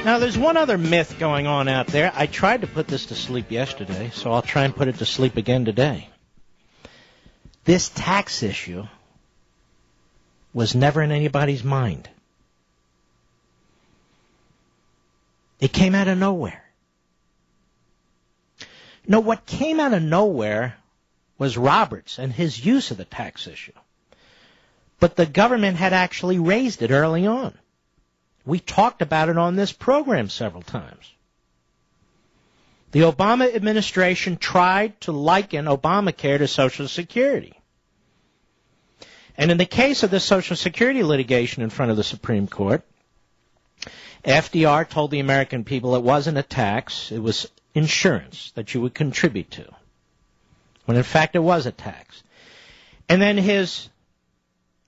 Now, there's one other myth going on out there. I tried to put this to sleep yesterday, so I'll try and put it to sleep again today. This tax issue was never in anybody's mind. It came out of nowhere. No, what came out of nowhere was Roberts and his use of the tax issue. But the government had actually raised it early on. We talked about it on this program several times. The Obama administration tried to liken Obamacare to Social Security. And in the case of the Social Security litigation in front of the Supreme Court, FDR told the American people it wasn't a tax, it was insurance that you would contribute to, when in fact it was a tax. And then his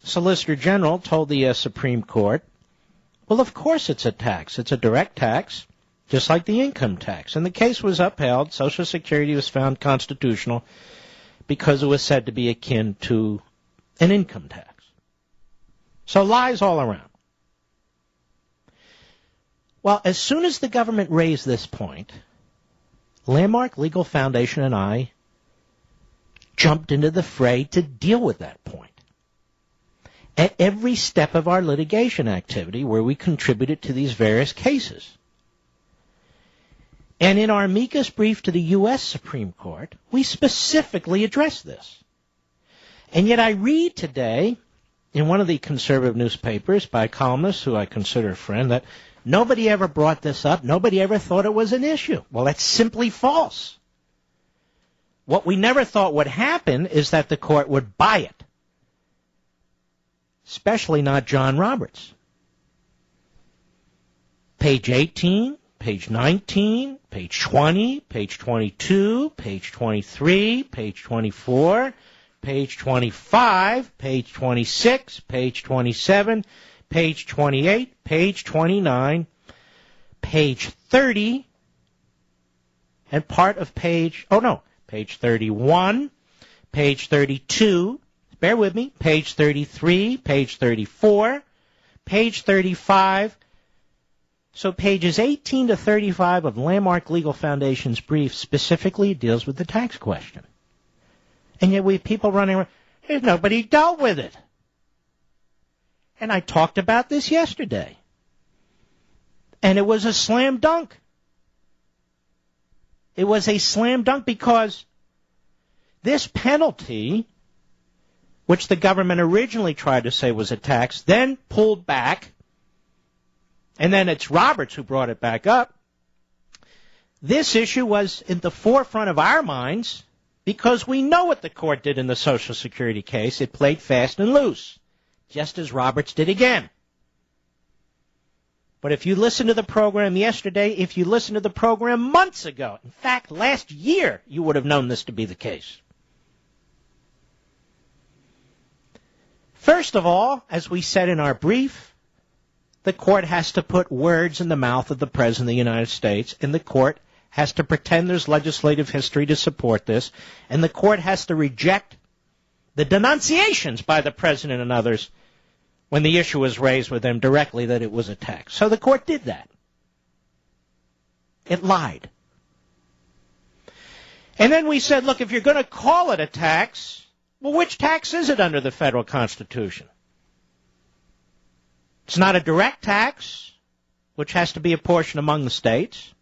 Solicitor General told the Supreme Court, well, of course it's a tax. It's a direct tax, just like the income tax. And the case was upheld. Social Security was found constitutional because it was said to be akin to an income tax. So lies all around. Well, as soon as the government raised this point, Landmark Legal Foundation and I jumped into the fray to deal with that point. At every step of our litigation activity where we contributed to these various cases. And in our amicus brief to the U.S. Supreme Court, we specifically addressed this. And yet I read today in one of the conservative newspapers by a columnist who I consider a friend that nobody ever brought this up, nobody ever thought it was an issue. Well, that's simply false. What we never thought would happen is that the court would buy it. Especially not John Roberts. Page 18, page 19, page 20, page 22, page 23, page 24, page 25, page 26, page 27, page 28, page 29, page 30, and part of page 31, page 32, bear with me, page 33, page 34, page 35. So pages 18 to 35 of Landmark Legal Foundation's brief specifically deals with the tax question. And yet we have people running around, there's nobody dealt with it. And I talked about this yesterday. And it was a slam dunk. It was a slam dunk because this penalty, which the government originally tried to say was a tax, then pulled back, and then it's Roberts who brought it back up. This issue was in the forefront of our minds because we know what the court did in the Social Security case. It played fast and loose, just as Roberts did again. But if you listened to the program yesterday, if you listened to the program months ago, in fact, last year, you would have known this to be the case. First of all, as we said in our brief, the court has to put words in the mouth of the President of the United States, and the court has to pretend there's legislative history to support this, and the court has to reject the denunciations by the President and others when the issue was raised with them directly that it was a tax. So the court did that. It lied. And then we said, look, if you're going to call it a tax, well, which tax is it under the federal Constitution? It's not a direct tax, which has to be apportioned among the states.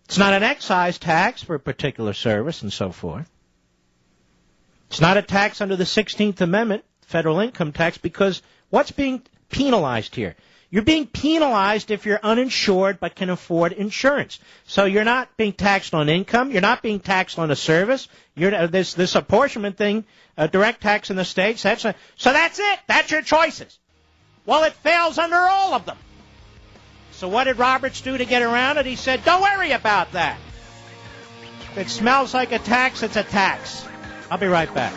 It's not an excise tax for a particular service and so forth. It's not a tax under the 16th Amendment, federal income tax, because what's being penalized here? You're being penalized if you're uninsured but can afford insurance. So you're not being taxed on income. You're not being taxed on a service. This apportionment thing, a direct tax in the states. So that's it. That's your choices. Well, it fails under all of them. So what did Roberts do to get around it? He said, don't worry about that. If it smells like a tax, it's a tax. I'll be right back.